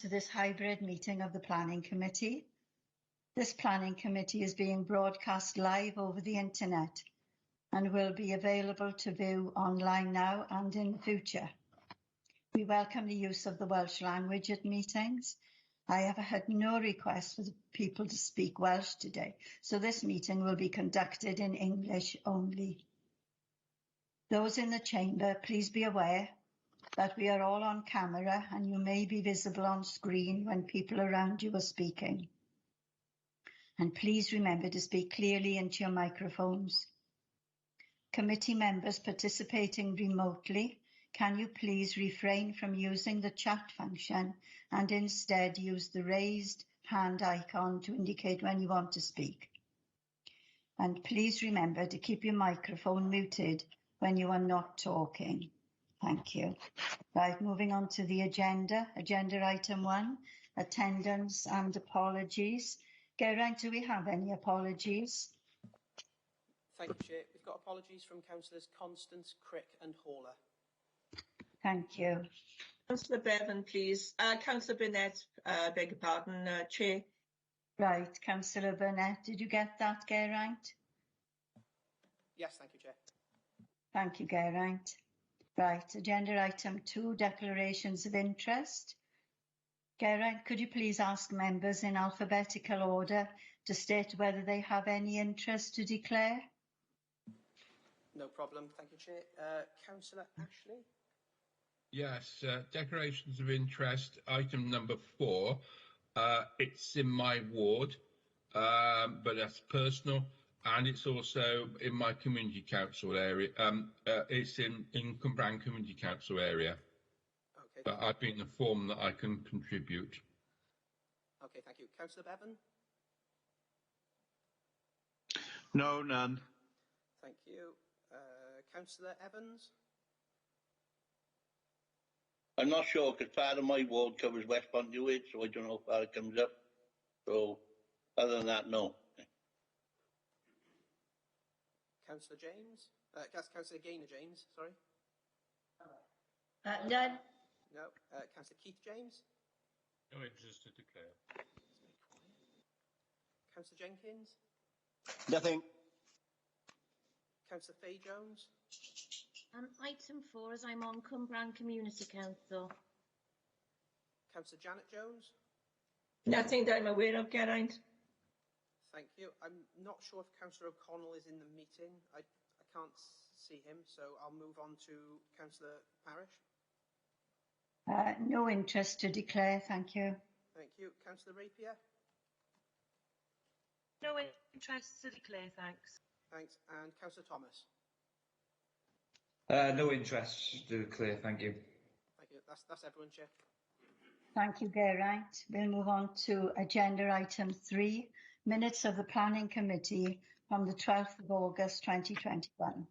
to this hybrid meeting of the Planning Committee. This Planning Committee is being broadcast live over the internet and will be available to view online now and in the future. We welcome the use of the Welsh language at meetings. I have had no request for the people to speak Welsh today, so this meeting will be conducted in English only. Those in the chamber, please be aware that we are all on camera and you may be visible on screen when people around you are speaking. And please remember to speak clearly into your microphones. Committee members participating remotely, can you please refrain from using the chat function and instead use the raised hand icon to indicate when you want to speak? And please remember to keep your microphone muted when you are not talking. Thank you. Right, moving on to the agenda. Agenda item 1, attendance and apologies. Geraint, do we have any apologies? Thank you, Chair. We've got apologies from Councillors Constance, Crick and Horler. Thank you. Councillor Bevan, please. Councillor Burnett, beg your pardon, Chair. Right, Councillor Burnett, did you get that, Geraint? Yes, thank you, Chair. Thank you, Geraint. Right, agenda item 2, declarations of interest. Geraint, could you please ask members in alphabetical order to state whether they have any interest to declare? No problem, thank you, Chair. Councillor Ashley? Yes, declarations of interest, item number 4. It's in my ward, but that's personal, and it's also in my community council area. It's in Cwmbran Community Council area. Okay. But I've been informed that I can contribute. Okay, thank you. Councillor Bevan? No, none. Thank you. Councillor Evans? I'm not sure because part of my ward covers West Pontewyd, so I don't know how it comes up. So, other than that, no. Councillor James? Councillor Gaynor James, sorry. None. No. Councillor Keith James? No interest to declare. Councillor Jenkins? Nothing. Councillor Fay Jones? Item 4, as I'm on Cwmbran Community Council. Councillor Janet Jones? Nothing that I'm aware of, Geraint. Thank you. I'm not sure if Councillor O'Connell is in the meeting. I can't see him, so I'll move on to Councillor Parish. No interest to declare, thank you. Thank you. Councillor Rapier? No interest to declare, thanks. Thanks. And Councillor Thomas? No interest to declare, thank you. Thank you. That's everyone, Chair. Thank you, Geraint. We'll move on to agenda item 3, minutes of the Planning Committee from the 12th of August 2021.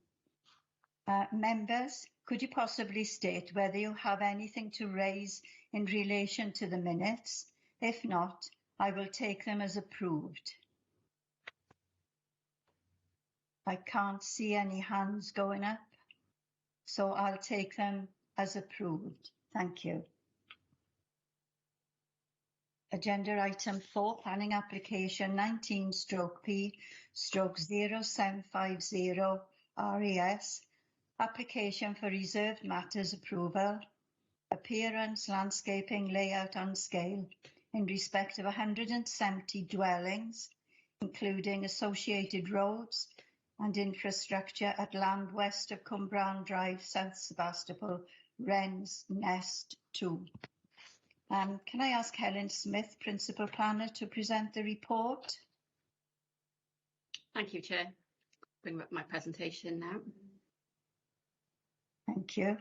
Members, could you possibly state whether you have anything to raise in relation to the minutes? If not, I will take them as approved. I can't see any hands going up, so I'll take them as approved. Thank you. Agenda item 4, planning application 19/P/0750 RES, application for reserved matters approval, appearance, landscaping, layout and scale in respect of 170 dwellings, including associated roads and infrastructure at land west of Cwmbran Drive, South Sebastopol, Wrens Nest 2. Can I ask Helen Smith, Principal Planner, to present the report? Thank you, Chair. Bring up my presentation now. Thank you.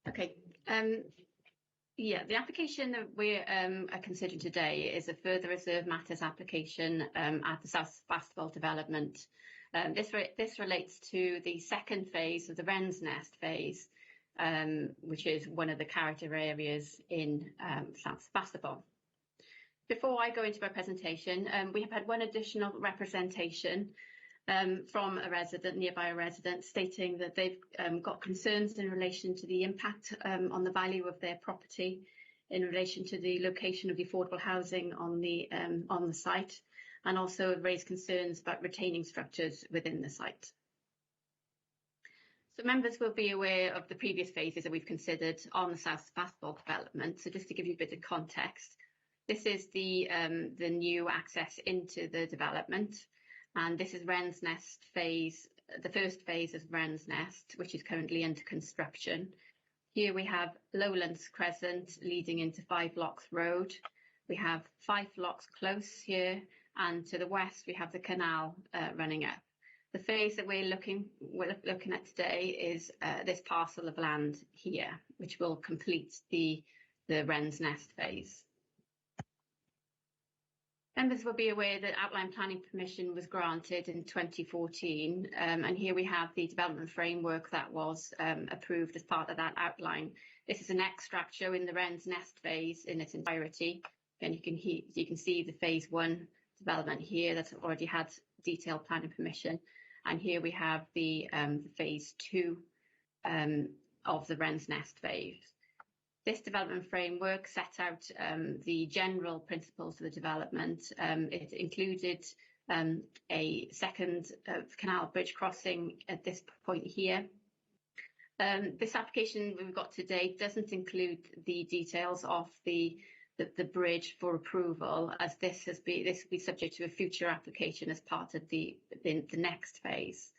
Okay. The application that we are considering today is a further reserve matters application at the South Sebastopol development. This relates to the second phase of the Wrens Nest phase, which is one of the character areas in South Sebastopol. Before I go into my presentation, we have had one additional representation from a resident, nearby a resident, stating that they've got concerns in relation to the impact on the value of their property in relation to the location of the affordable housing on the site, and also raised concerns about retaining structures within the site. So members will be aware of the previous phases that we've considered on the South Fastball development. So just to give you a bit of context, this is the new access into the development, and this is Wren's Nest phase, the first phase of Wren's Nest, which is currently under construction. Here we have Lowlands Crescent leading into 5 Locks Road. We have 5 Locks Close here, and to the west we have the canal running up. The phase that we're looking at today is this parcel of land here, which will complete the Wren's Nest phase. Members will be aware that outline planning permission was granted in 2014, and here we have the development framework that was approved as part of that outline. This is an extract showing the Wren's Nest phase in its entirety, and you can see the phase 1 development here that's already had detailed planning permission, and here we have the phase 2 of the Wren's Nest phase. This development framework set out the general principles of the development. It included a second canal bridge crossing at this point here. This application we've got today doesn't include the details of the bridge for approval, as this will be subject to a future application as part of the next phase.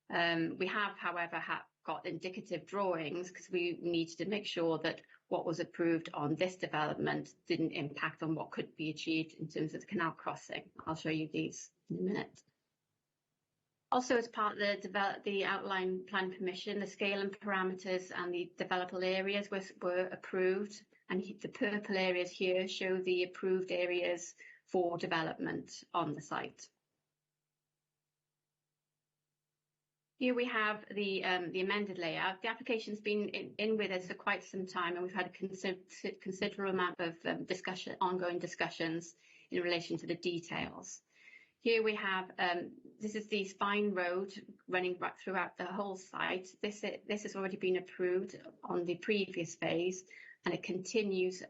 We have, however, got indicative drawings because we needed to make sure that what was approved on this development didn't impact on what could be achieved in terms of the canal crossing. I'll show you these in a minute. Also, as part of the outline plan permission, the scale and parameters and the developable areas were approved, and the purple areas here show the approved areas for development on the site. Here we have the amended layout. The application's been in with us for quite some time, and we've had a considerable amount of ongoing discussions in relation to the details. Here we have, this is the spine road running right throughout the whole site. This has already been approved on the previous phase, and it continues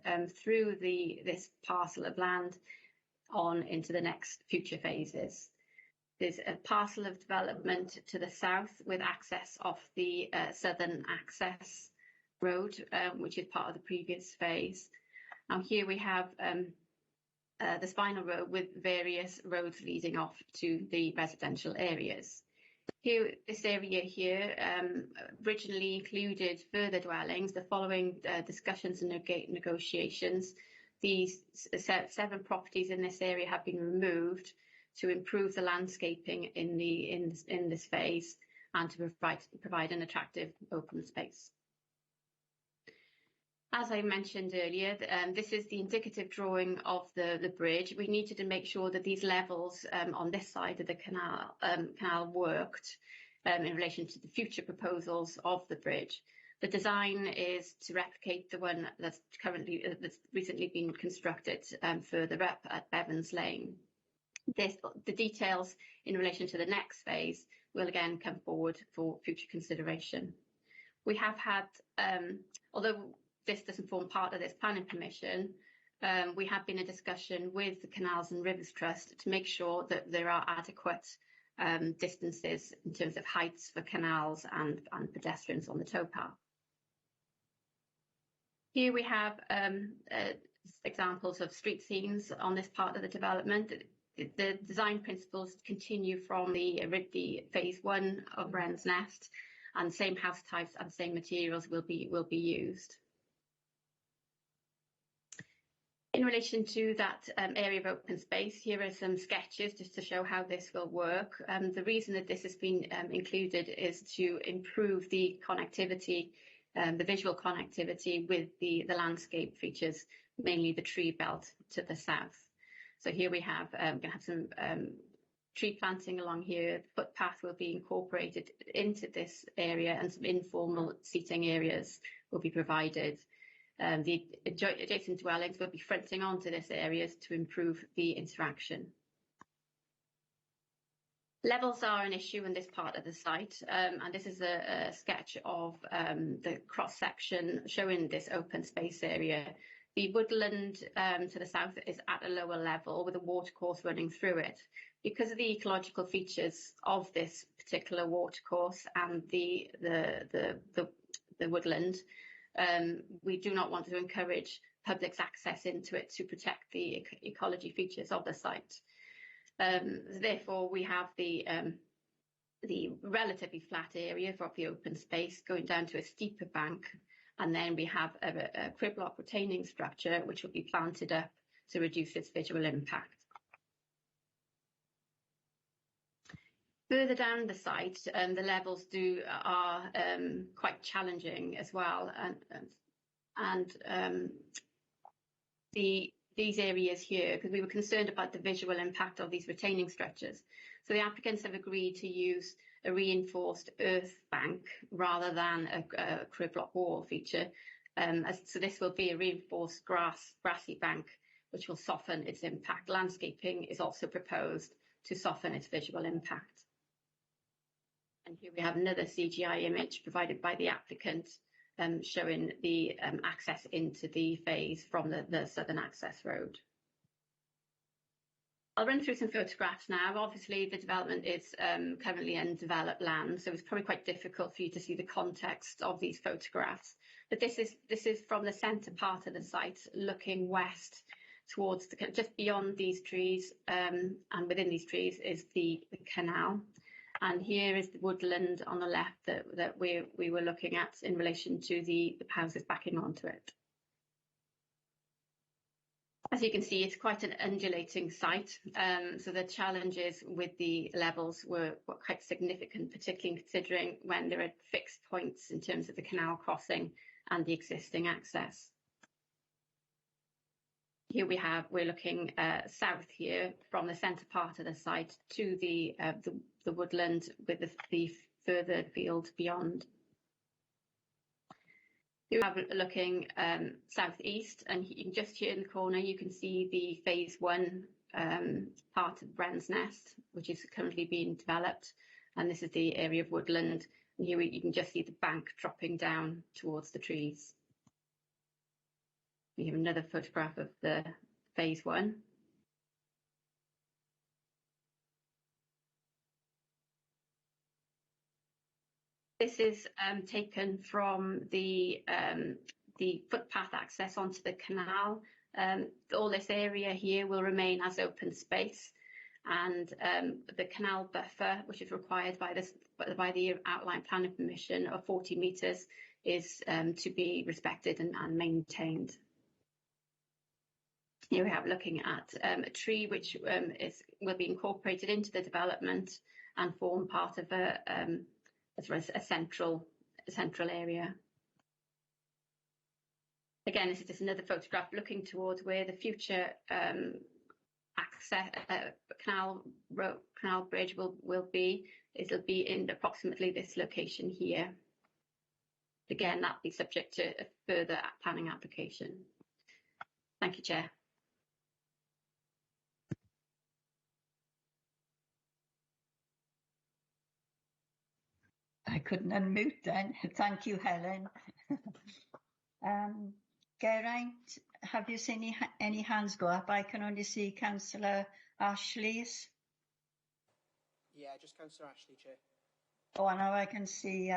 through this parcel of land on into the next future phases. There's a parcel of development to the south with access off the southern access road, which is part of the previous phase. Now here we have the spinal road with various roads leading off to the residential areas. Here, this area here originally included further dwellings. The following discussions and negotiations, these 7 properties in this area have been removed to improve the landscaping in this phase and to provide an attractive open space. As I mentioned earlier, this is the indicative drawing of the bridge. We needed to make sure that these levels on this side of the canal worked in relation to the future proposals of the bridge. The design is to replicate the one that's recently been constructed further up at Bevans Lane. The details in relation to the next phase will again come forward for future consideration. We have had, although this doesn't form part of this planning permission, we have been in discussion with the Canals and Rivers Trust to make sure that there are adequate distances in terms of heights for canals and pedestrians on the towpath. Here we have examples of street scenes on this part of the development. The design principles continue from the phase 1 of Wren's Nest, and same house types and same materials will be used. In relation to that area of open space, here are some sketches just to show how this will work. The reason that this has been included is to improve the connectivity, the visual connectivity with the landscape features, mainly the tree belt to the south. So here we have going to have some tree planting along here. The footpath will be incorporated into this area, and some informal seating areas will be provided. The adjacent dwellings will be fronting onto this area to improve the interaction. Levels are an issue in this part of the site, and this is a sketch of the cross-section showing this open space area. The woodland to the south is at a lower level with a watercourse running through it. Because of the ecological features of this particular watercourse and the woodland, we do not want to encourage public's access into it to protect the ecology features of the site. Therefore, we have the relatively flat area of the open space going down to a steeper bank, and then we have a crib block retaining structure which will be planted up to reduce its visual impact. Further down the site, the levels are quite challenging as well, and these areas here, because we were concerned about the visual impact of these retaining structures. So the applicants have agreed to use a reinforced earth bank rather than a crib block wall feature. So this will be a reinforced grassy bank, which will soften its impact. Landscaping is also proposed to soften its visual impact. And here we have another CGI image provided by the applicant, showing the access into the phase from the southern access road. I'll run through some photographs now. Obviously, the development is currently undeveloped land, so it's probably quite difficult for you to see the context of these photographs. But this is from the centre part of the site, looking west towards just beyond these trees, and within these trees is the canal. And here is the woodland on the left that we were looking at in relation to the houses backing onto it. As you can see, it's quite an undulating site, so the challenges with the levels were quite significant, particularly considering when there are fixed points in terms of the canal crossing and the existing access. Here we're looking south here from the centre part of the site to the woodland with the further field beyond. Here we're looking southeast, and just here in the corner you can see the phase 1 part of Wren's Nest, which is currently being developed, and this is the area of woodland. And here you can just see the bank dropping down towards the trees. We have another photograph of the phase 1. This is taken from the footpath access onto the canal. All this area here will remain as open space, and the canal buffer, which is required by the outline planning permission of 40 metres, is to be respected and maintained. Here we have looking at a tree which will be incorporated into the development and form part of a central area. Again, this is just another photograph looking towards where the future access canal bridge will be. It'll be in approximately this location here. Again, that'll be subject to a further planning application. Thank you, Chair. I couldn't unmute then. Thank you, Helen. Geraint, have you seen any hands go up? I can only see Councillor Ashley's. Yeah, just Councillor Ashley, Chair. Oh, now I can see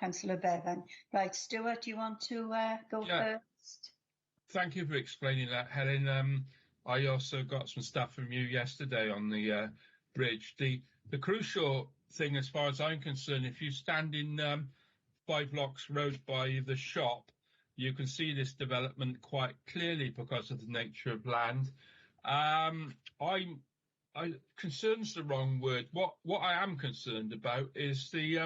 Councillor Bevan. Right, Stuart, do you want to go first? Thank you for explaining that, Helen. I also got some stuff from you yesterday on the bridge. The crucial thing, as far as I'm concerned, if you stand in 5 Locks Road by the shop, you can see this development quite clearly because of the nature of land. Concerned's the wrong word. What I am concerned about is the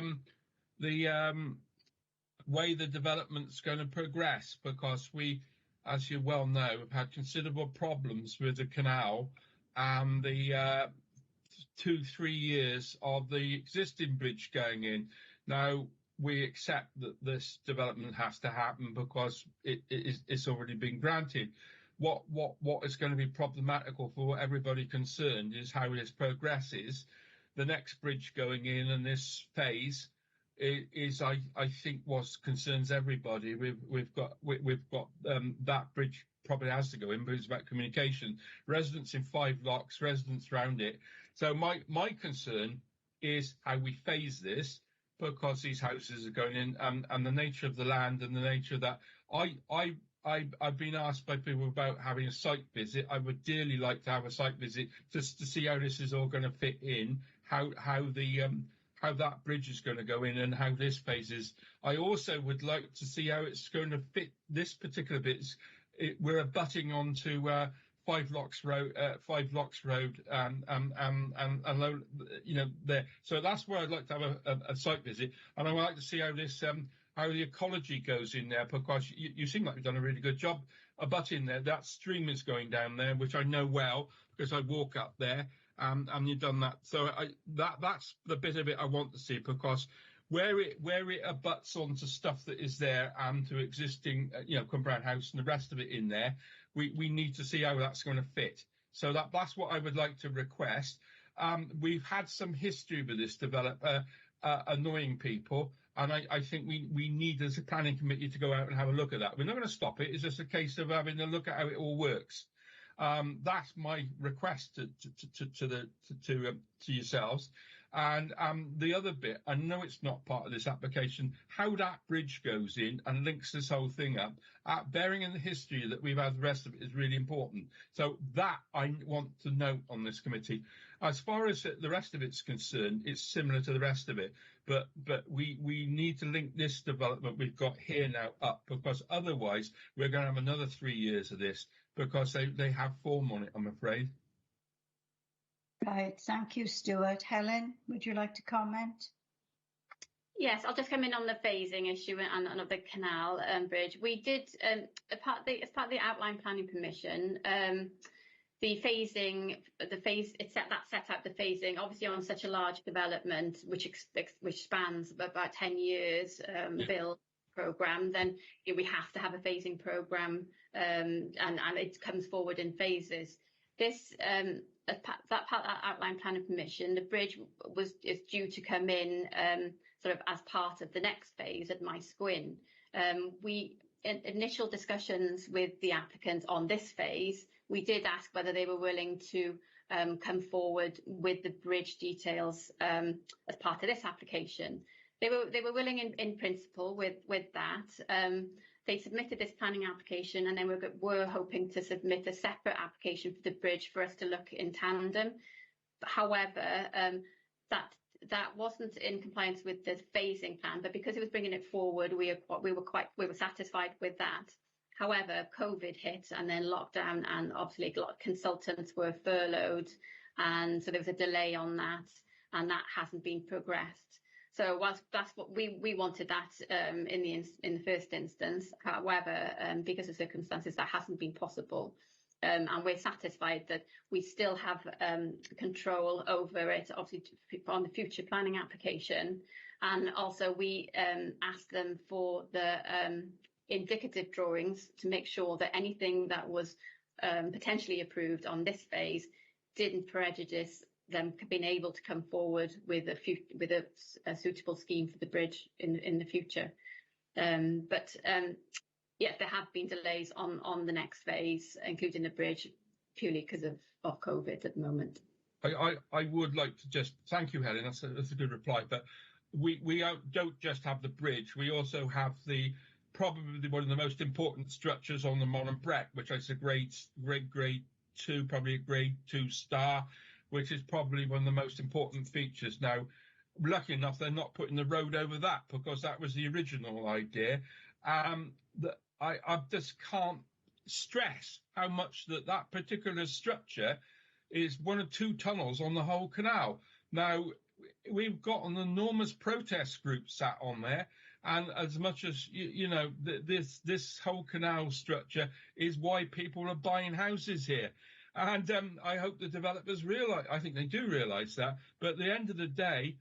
way the development's going to progress, because we, as you well know, have had considerable problems with the canal and the 2-3 years of the existing bridge going in. Now, we accept that this development has to happen because it's already been granted. What is going to be problematical for everybody concerned is how this progresses. The next bridge going in and this phase is I think what concerns everybody. We've got that bridge probably has to go in, but it's about communication. Residents in 5 locks, residents around it. So my concern is how we phase this, because these houses are going in, and the nature of the land and the nature of that. I've been asked by people about having a site visit. I would dearly like to have a site visit just to see how this is all going to fit in, how that bridge is going to go in, and how this phases. I also would like to see how it's going to fit this particular bit. We're abutting onto 5 Locks Road, and there. So that's where I'd like to have a site visit, and I would like to see how this how the ecology goes in there, because you seem like you've done a really good job abutting there. That stream is going down there, which I know well because I walk up there, and you've done that. So that's the bit of it I want to see, because where it abuts onto stuff that is there and to existing, Cumbrian House and the rest of it in there, we need to see how that's going to fit. So that's what I would like to request. We've had some history with this developer annoying people, and I think we need, as a planning committee, to go out and have a look at that. We're not going to stop it. It's just a case of having a look at how it all works. That's my request to yourselves. And the other bit, I know it's not part of this application, how that bridge goes in and links this whole thing up, bearing in the history that we've had, the rest of it is really important. So that I want to note on this committee. As far as the rest of it's concerned, it's similar to the rest of it, but we need to link this development we've got here now up, because otherwise we're going to have another 3 years of this, because they have form on it, I'm afraid. Right, thank you, Stuart. Helen, would you like to comment? Yes, I'll just come in on the phasing issue and of the canal bridge. We did, as part of the outline planning permission, the phasing, it set out the phasing, obviously on such a large development, which spans about 10 years build programme, then we have to have a phasing programme, and it comes forward in phases. This that part of that outline planning permission, the bridge is due to come in sort of as part of the next phase at My Squin. Initial discussions with the applicant on this phase, we did ask whether they were willing to come forward with the bridge details as part of this application. They were willing in principle with that. They submitted this planning application, and then we're hoping to submit a separate application for the bridge for us to look in tandem. However, that wasn't in compliance with the phasing plan, but because it was bringing it forward, we were satisfied with that. However, COVID hit, and then lockdown, and obviously a lot of consultants were furloughed, and so there was a delay on that, and that hasn't been progressed. So whilst that's what we wanted that in the first instance, however, because of circumstances, that hasn't been possible. And we're satisfied that we still have control over it, obviously on the future planning application. And also we asked them for the indicative drawings to make sure that anything that was potentially approved on this phase didn't prejudice them being able to come forward with a suitable scheme for the bridge in the future. Yeah, there have been delays on the next phase, including the bridge, purely because of COVID at the moment. I would like to just thank you, Helen. That's a good reply. But we don't just have the bridge. We also have probably one of the most important structures on the Monument, which is a grade 2, probably a grade 2 star, which is probably one of the most important features. Now, lucky enough, they're not putting the road over that, because that was the original idea. I just can't stress how much that particular structure is one of 2 tunnels on the whole canal. Now, we've got an enormous protest group sat on there, and as much as, this whole canal structure is why people are buying houses here. And I hope the developers realise, I think they do realise that, but at the end of the day,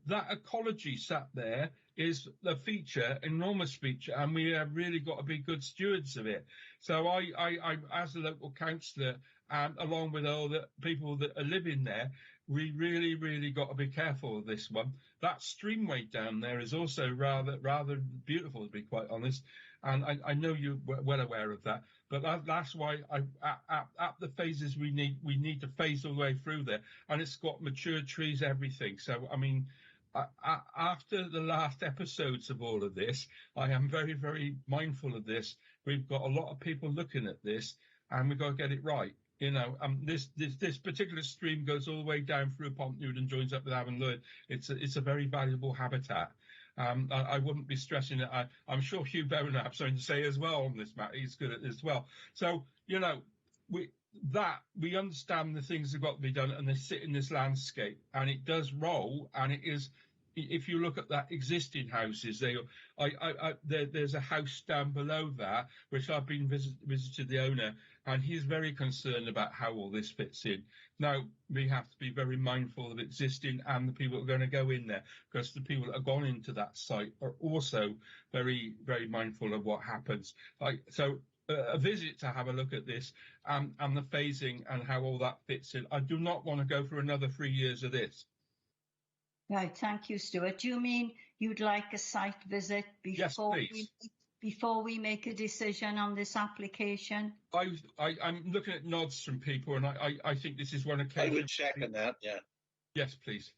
that ecology sat there is a feature, enormous feature, and we have really got to be good stewards of it. So I as a local councillor, along with all the people that are living there, we really got to be careful of this one. That streamway down there is also rather beautiful, to be quite honest, and I know you're well aware of that. But that's why at the phases we need to phase all the way through there, and it's got mature trees, everything. So I mean, after the last episodes of all of this, I am very mindful of this. We've got a lot of people looking at this, and we've got to get it right. You know, this particular stream goes all the way down through Pontnewd and joins up with Avon Lwyd. It's a very valuable habitat. I wouldn't be stressing it. I'm sure Hugh Bowen will have something to say as well on this matter. He's good at this as well. So, you know, we understand the things that have got to be done, and they sit in this landscape, and it does roll, and it is. If you look at that existing houses, there's a house down below that which I've been visited the owner, and he's very concerned about how all this fits in. Now we have to be very mindful of existing and the people that are going to go in there, because the people that have gone into that site are also very mindful of what happens. A visit to have a look at this and the phasing and how all that fits in. I do not want to go through another 3 years of this. Right, thank you, Stuart. Do you mean you'd like a site visit before we make a decision on this application? I'm looking at nods from people, and I think this is one occasion. I would second that, yeah. Yes, please.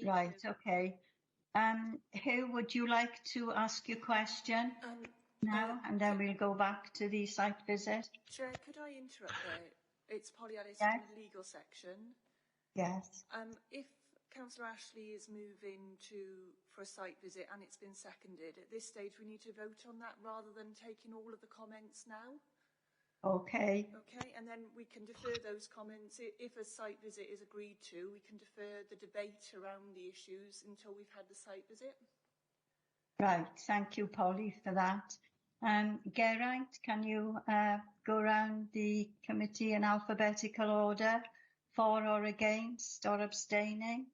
Right, okay. Who would you like to ask your question now? And then we'll go back to the site visit. Chair, could I interrupt there? It's Polly Ellis Yes. from the legal section. Yes. If Councillor Ashley is moving for a site visit and it's been seconded, at this stage we need to vote on that rather than taking all of the comments now. Okay. Okay, and then we can defer those comments. If a site visit is agreed to, we can defer the debate around the issues until we've had the site visit. Right, thank you, Polly, for that. Geraint, can you go around the committee in alphabetical order, for or against or abstaining?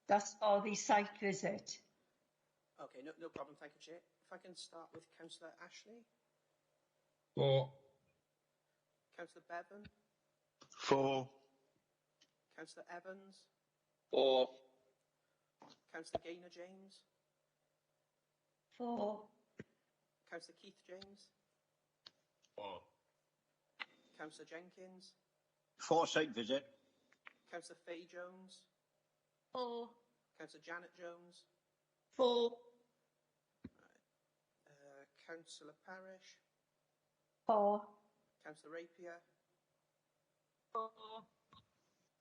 That's for the site visit. Okay, no problem. Thank you, Chair. If I can start with Councillor Ashley. For. Councillor Bevan. For. Councillor Evans. For. Councillor Gaynor-James. For. Councillor Keith James. For. Councillor Jenkins. For site visit. Councillor Faye Jones. For. Councillor Janet Jones. For. Councillor Parish. For. Councillor Rapier. For.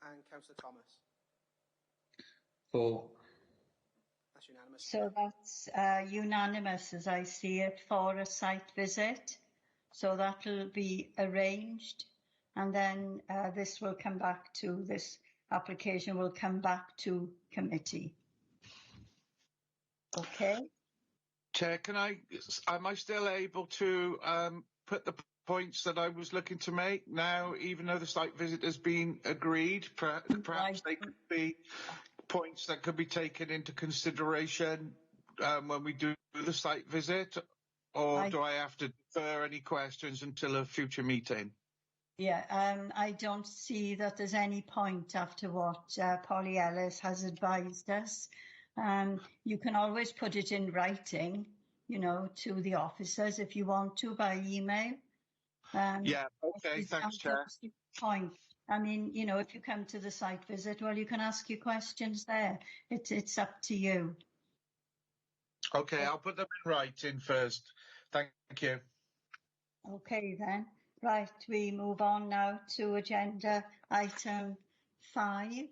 And Councillor Thomas. For. That's unanimous. So that's unanimous, as I see it, for a site visit. So that'll be arranged, and then this application will come back to committee. Okay. Chair, am I still able to put the points that I was looking to make now, even though the site visit has been agreed? Perhaps they could be points that could be taken into consideration when we do the site visit, or do I have to defer any questions until a future meeting? Yeah, I don't see that there's any point after what Polly Ellis has advised us. You can always put it in writing, to the officers if you want to by email. Yeah, okay, thanks, Chair. Point. I mean, if you come to the site visit, well, you can ask your questions there. It's up to you. Okay, I'll put them in writing first. Thank you. Okay, then. Right, we move on now to agenda item 5,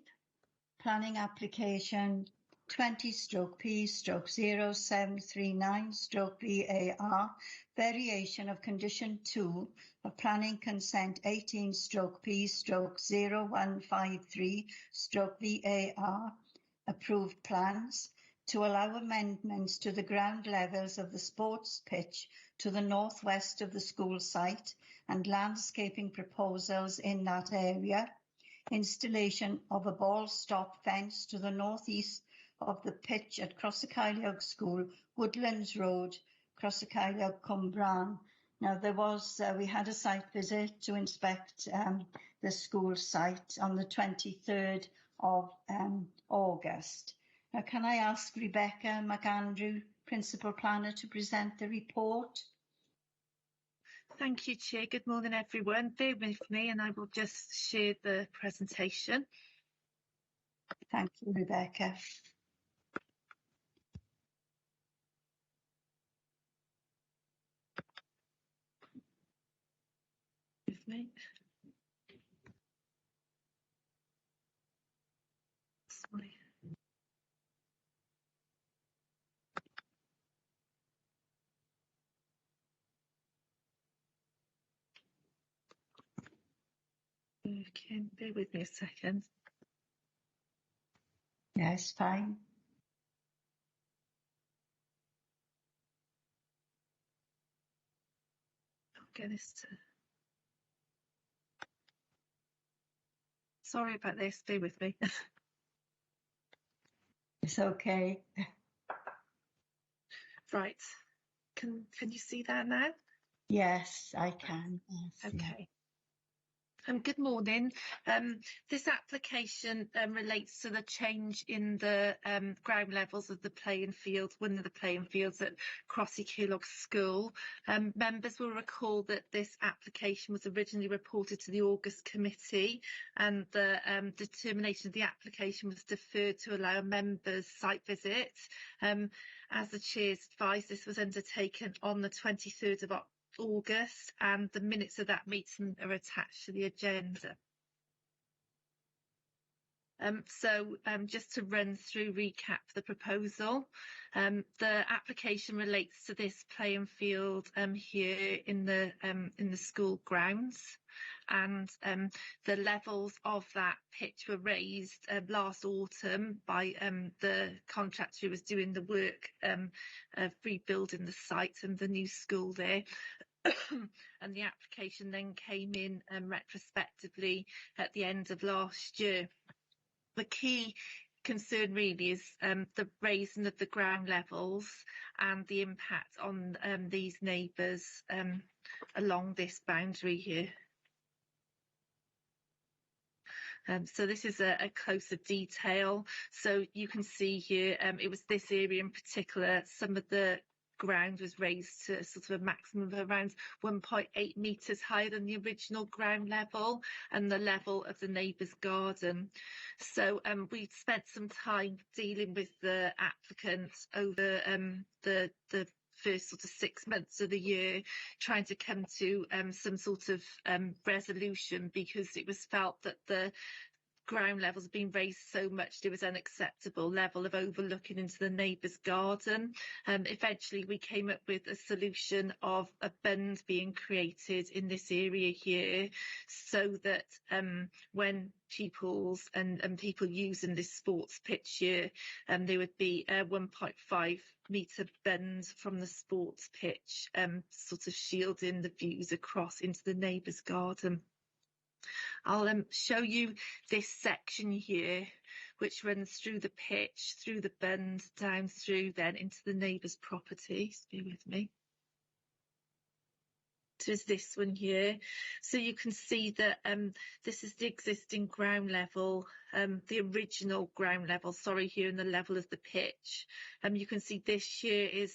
planning application 20/P/0739/VAR, variation of condition 2 of planning consent 18/P/0153/VAR, approved plans to allow amendments to the ground levels of the sports pitch to the northwest of the school site and landscaping proposals in that area, installation of a ball stop fence to the northeast of the pitch at Crossacaileog School, Woodlands Road, Crossacaileog, Cumbran. Now we had a site visit to inspect the school site on the 23rd of August. Now can I ask Rebecca McAndrew, Principal Planner, to present the report? Thank you, Chair. Good morning, everyone. Bear with me and I will just share the presentation. Thank you, Rebecca. With me. Sorry. Okay, bear with me a second. Yes, fine. I'll get this to... Sorry about this, bear with me. It's okay. Right, can you see that now? Yes, I can. Yes, Okay. yeah. Good morning. This application relates to the change in the ground levels of the playing field, one of the playing fields at Crossacaileog School. Members will recall that this application was originally reported to the August committee, and the determination of the application was deferred to allow a member's site visit. As the chair's advised, this was undertaken on the 23rd of August, and the minutes of that meeting are attached to the agenda. Just to run through, recap the proposal. The application relates to this playing field here in the school grounds, and the levels of that pitch were raised last autumn by the contractor who was doing the work of rebuilding the site and the new school there. And the application then came in retrospectively at the end of last year. The key concern really is the raising of the ground levels and the impact on these neighbours along this boundary here. So this is a closer detail. So you can see here, it was this area in particular, some of the ground was raised to sort of a maximum of around 1.8 metres higher than the original ground level and the level of the neighbour's garden. So we spent some time dealing with the applicant over the first sort of 6 months of the year, trying to come to some sort of resolution, because it was felt that the ground levels have been raised so much there was an unacceptable level of overlooking into the neighbour's garden. Eventually we came up with a solution of a bund being created in this area here, so that when pupils and people using this sports pitch here, there would be a 1.5 metre bend from the sports pitch, sort of shielding the views across into the neighbour's garden. I'll show you this section here, which runs through the pitch, through the bend, down through then into the neighbour's property. Stay with me. So is this one here. So you can see that this is the existing ground level, the original ground level, sorry, here in the level of the pitch. You can see this here is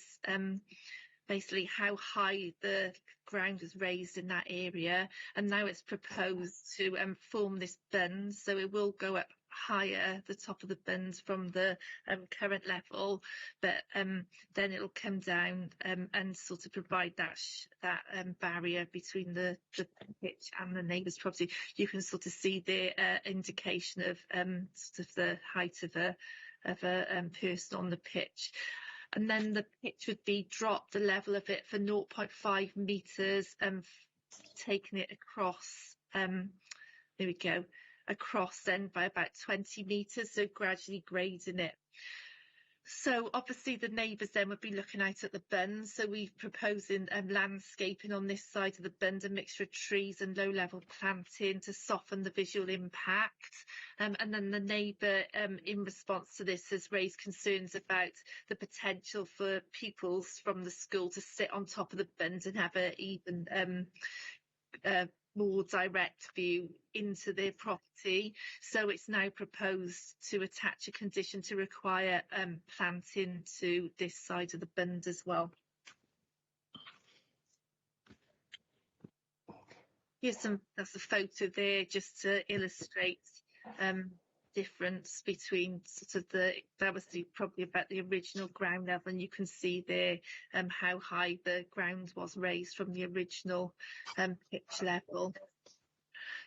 basically how high the ground was raised in that area, and now it's proposed to form this bund, so it will go up higher, the top of the bund, from the current level, but then it'll come down and sort of provide that barrier between the pitch and the neighbour's property. You can sort of see the indication of sort of the height of a person on the pitch. And then the pitch would be dropped, the level of it, for 0.5 metres, taking it across, there we go, across then by about 20 metres, so gradually grading it. So obviously the neighbours then would be looking out at the bund. So we're proposing landscaping on this side of the bund, a mixture of trees and low level planting to soften the visual impact. And then the neighbour in response to this has raised concerns about the potential for pupils from the school to sit on top of the bund and have an even more direct view into their property. So it's now proposed to attach a condition to require planting to this side of the bund as well. That's a photo there just to illustrate difference between sort of that was probably about the original ground level, and you can see there how high the ground was raised from the original pitch level.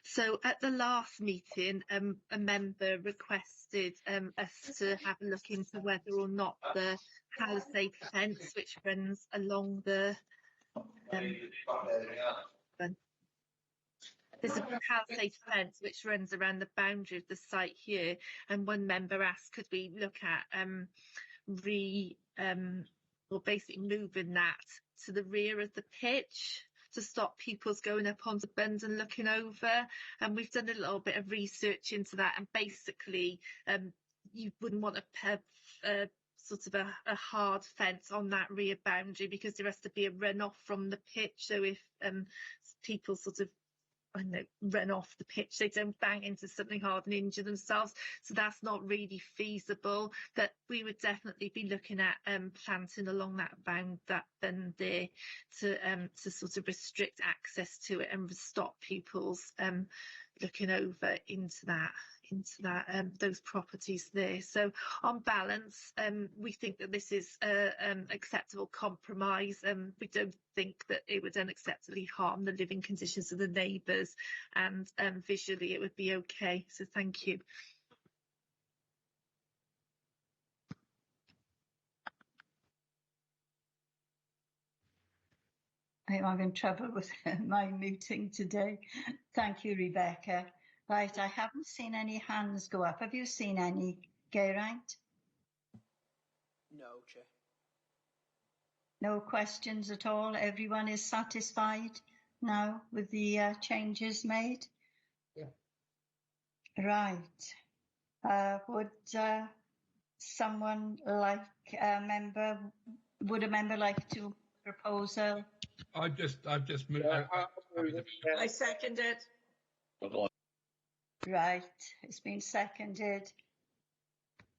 So at the last meeting, a member requested us to have a look into whether or not the palisade fence which runs along the there's a palisade fence which runs around the boundary of the site here, and one member asked could we look at or basically moving that to the rear of the pitch to stop pupils going up on the bund and looking over. And we've done a little bit of research into that, and basically you wouldn't want to have sort of a hard fence on that rear boundary because there has to be a runoff from the pitch. So if people sort of run off the pitch, they don't bang into something hard and injure themselves. So that's not really feasible. But we would definitely be looking at planting along that bund there to sort of restrict access to it and stop pupils looking over into those properties there. So on balance, we think that this is an acceptable compromise. We don't think that it would unacceptably harm the living conditions of the neighbours, and visually it would be okay. So thank you. I'm having trouble with my muting today. Thank you, Rebecca. Right, I haven't seen any hands go up. Have you seen any, Geraint? No, Chair. No questions at all? Everyone is satisfied now with the changes made? Yeah. Right. Would someone like a member like to proposal? I've just moved. I second it. Right, it's been seconded.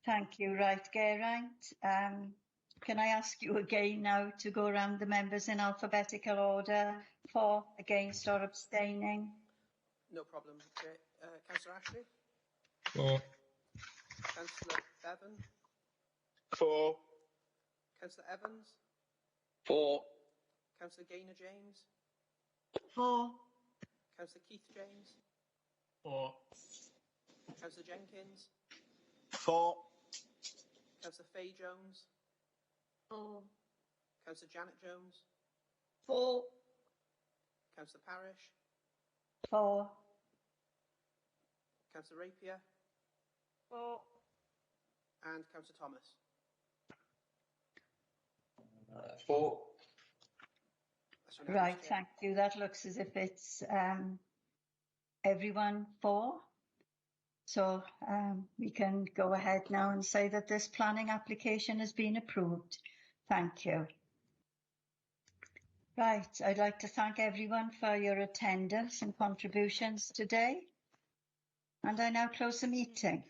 Thank you. Right, Geraint, can I ask you again now to go around the members in alphabetical order, for, against or abstaining? No problem, Chair. Councillor Ashley? For. Councillor Bevan? For. Councillor Evans? For. Councillor Gaynor-James? For. Councillor Keith James? For. Councillor Jenkins? For. Councillor Faye Jones? For. Councillor Janet Jones? For. Councillor Parish? For. Councillor Rapier? For. And Councillor Thomas? For. Right, thank you. That looks as if it's everyone for. So we can go ahead now and say that this planning application has been approved. Thank you. Right, I'd like to thank everyone for your attendance and contributions today. And I now close the meeting.